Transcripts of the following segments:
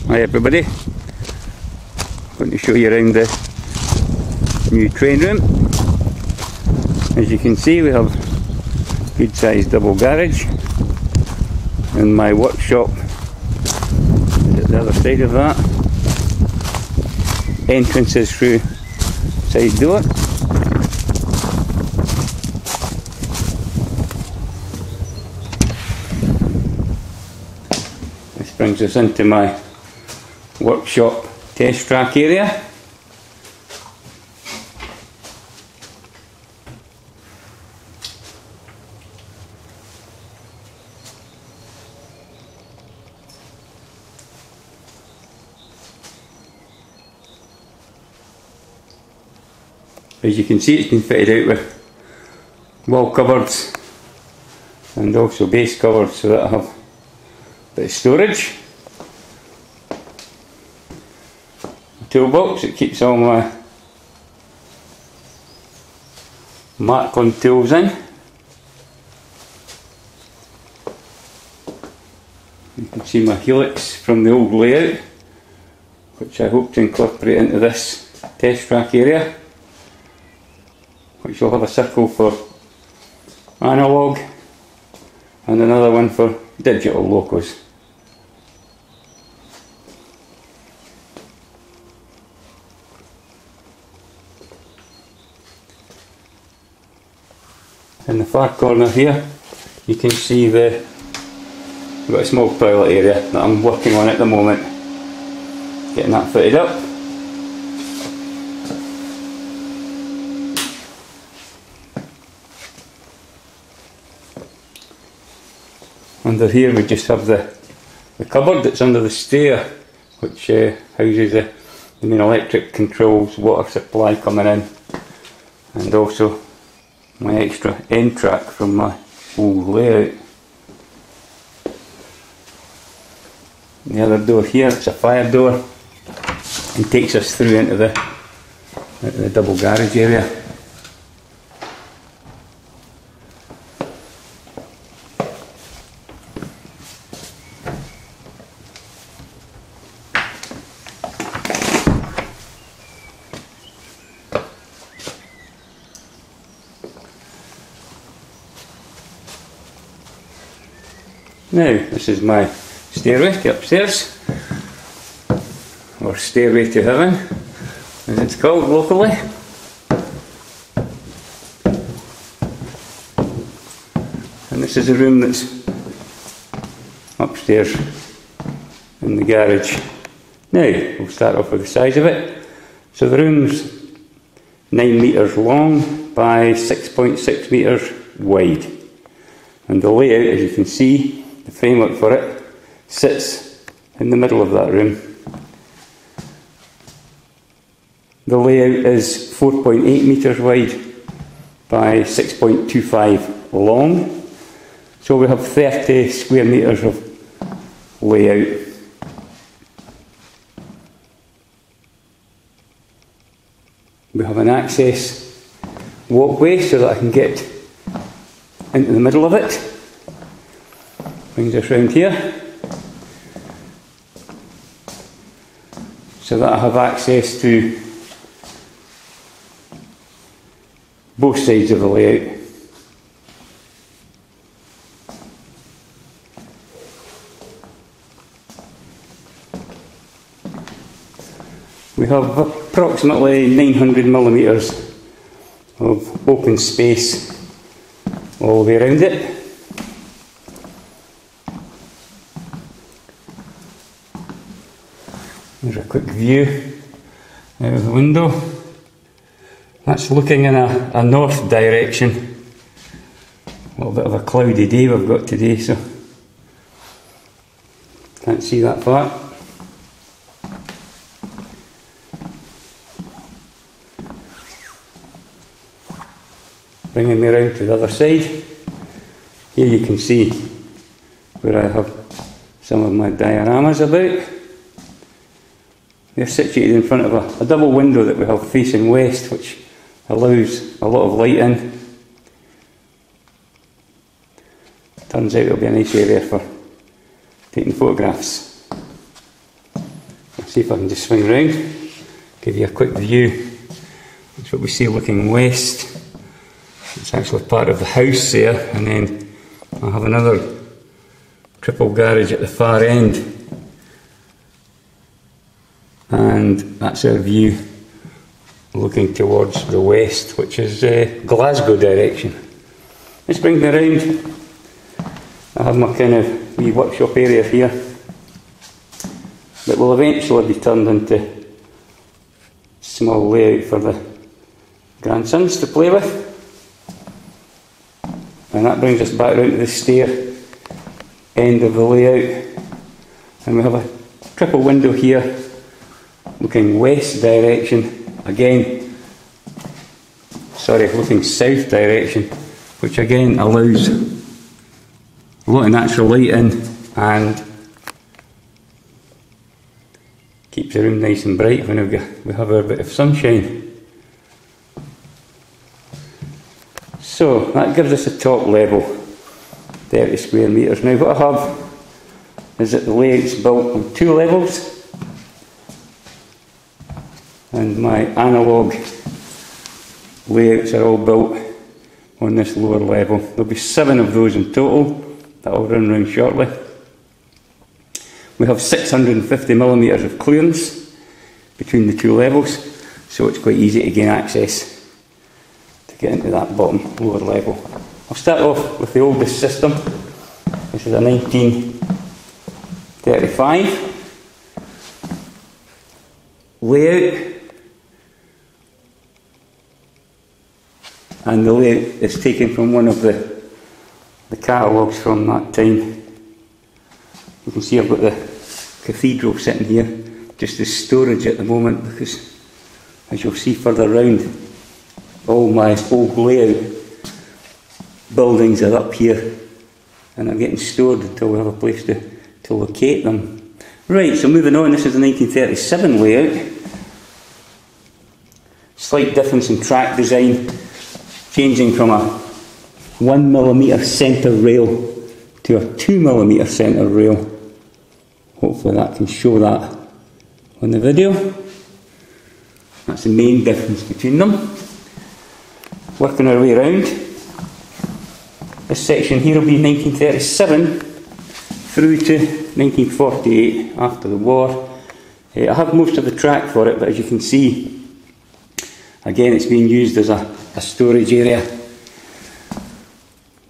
Hi everybody, I'm going to show you around the new train room. As you can see, we have a good sized double garage, and my workshop is at the other side of that. Entrance is through side door. This brings us into my workshop test track area. As you can see, it's been fitted out with wall cupboards and also base cupboards, so that I have a bit of storage. Toolbox, it keeps all my Märklin tools in. You can see my helix from the old layout, which I hope to incorporate into this test track area, which will have a circle for analog and another one for digital locos. In the far corner here, you can see we've got a small toilet area that I'm working on at the moment, getting that fitted up. Under here we just have the cupboard that's under the stair, which houses the main electric controls, water supply coming in, and also my extra end track from my old layout. The other door here, it's a fire door and takes us through into the double garage area. Now, this is my stairway to upstairs, or stairway to heaven, as it's called locally. And this is a room that's upstairs in the garage. Now, we'll start off with the size of it. So the room's 9 metres long by 6.6 metres wide. And the layout, as you can see, the framework for it sits in the middle of that room. The layout is 4.8 metres wide by 6.25 long. So we have 30 square metres of layout. We have an access walkway so that I can get into the middle of it. Brings us round here, so that I have access to both sides of the layout. We have approximately 900mm of open space all the way around it. There's a quick view out of the window. That's looking in a north direction. A little bit of a cloudy day we've got today, so can't see that far. Bringing me around to the other side. Here you can see where I have some of my dioramas about. They're situated in front of a double window that we have facing west, which allows a lot of light in. Turns out it'll be a nice area for taking photographs. see if I can just swing around, give you a quick view. That's what we see looking west. It's actually part of the house there, and then I'll have another triple garage at the far end. And that's our view looking towards the west, which is Glasgow direction. This brings me around. I have my kind of wee workshop area here that will eventually be turned into a small layout for the grandsons to play with. And that brings us back round to the stair end of the layout. And we have a triple window here looking west direction, again, sorry, looking south direction, which again allows a lot of natural light in and keeps the room nice and bright when we have our bit of sunshine. So that gives us a top level, 30 square metres. Now what I have is that the layout's built on 2 levels, and my analogue layouts are all built on this lower level. There'll be 7 of those in total that I'll run round shortly. We have 650mm of clearance between the 2 levels, so it's quite easy to gain access to get into that bottom lower level. I'll start off with the oldest system. This is a 1935 layout, and the layout is taken from one of the catalogues from that time. You can see I've got the cathedral sitting here just as storage at the moment, because as you'll see further round, all my old layout buildings are up here and are getting stored until we have a place to locate them. Right, so moving on, this is the 1937 layout. Slight difference in track design, changing from a 1mm centre rail to a 2mm centre rail. Hopefully that can show that on the video. That's the main difference between them. Working our way around, this section here will be 1937 through to 1948, after the war. I have most of the track for it, but as you can see, again it's being used as a storage area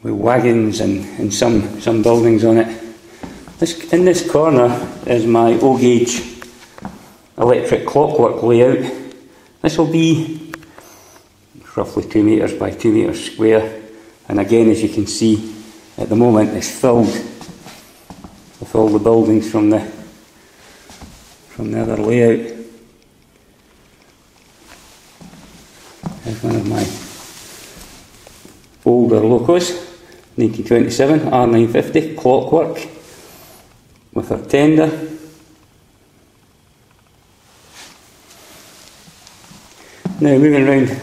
with wagons and some buildings on it. In this corner is my O-gauge electric clockwork layout. This will be roughly 2 metres by 2 metres square, and again, as you can see, at the moment it's filled with all the buildings from the other layout. Here's one of my older locos, 1927 R950 clockwork with our tender. Now moving around to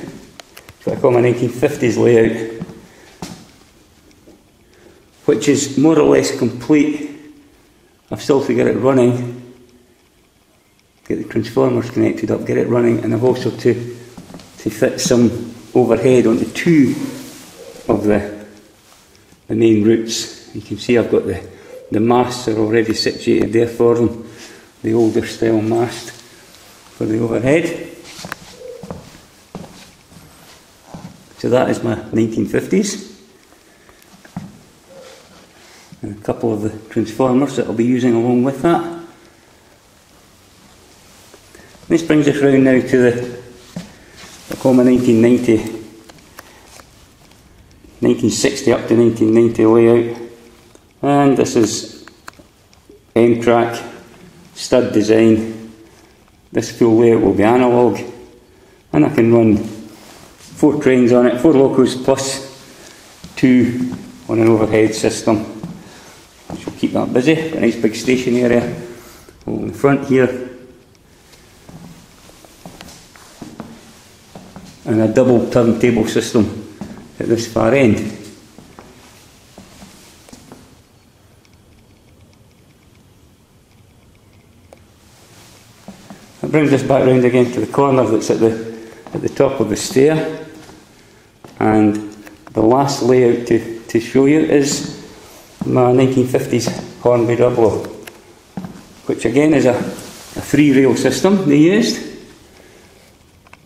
what I call my 1950s layout, which is more or less complete. I've still to get it running, get the transformers connected up, get it running, and I've also to fit some overhead onto 2 of the main routes. You can see I've got the masts are already situated there for them, the older style mast for the overhead. So that is my 1950s. And a couple of the transformers that I'll be using along with that. This brings us round now to the I call my 1960 up to 1990 layout. And this is M-track stud design. This full layout will be analogue, and I can run 4 trains on it, 4 locos plus 2 on an overhead system, which will keep that busy. A nice big station area along the front here, and a double turntable system at this far end. That brings us back round again to the corner that's at the top of the stair. And the last layout to show you is my 1950s Hornby Double, which again is a 3-rail system they used.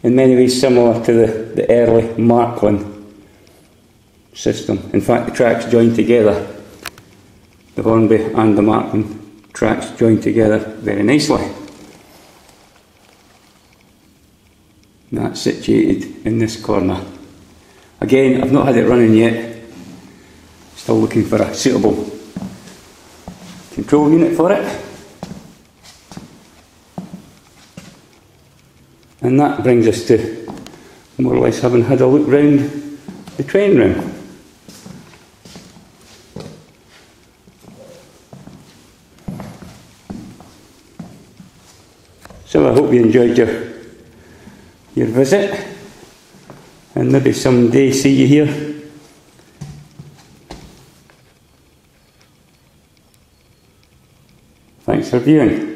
In many ways similar to the early Märklin system. In fact, the tracks join together. The Hornby and the Märklin tracks join together very nicely. And that's situated in this corner. Again, I've not had it running yet. Still looking for a suitable control unit for it. And that brings us to more or less having had a look round the train room. So I hope you enjoyed your visit, and maybe someday see you here. Thanks for viewing.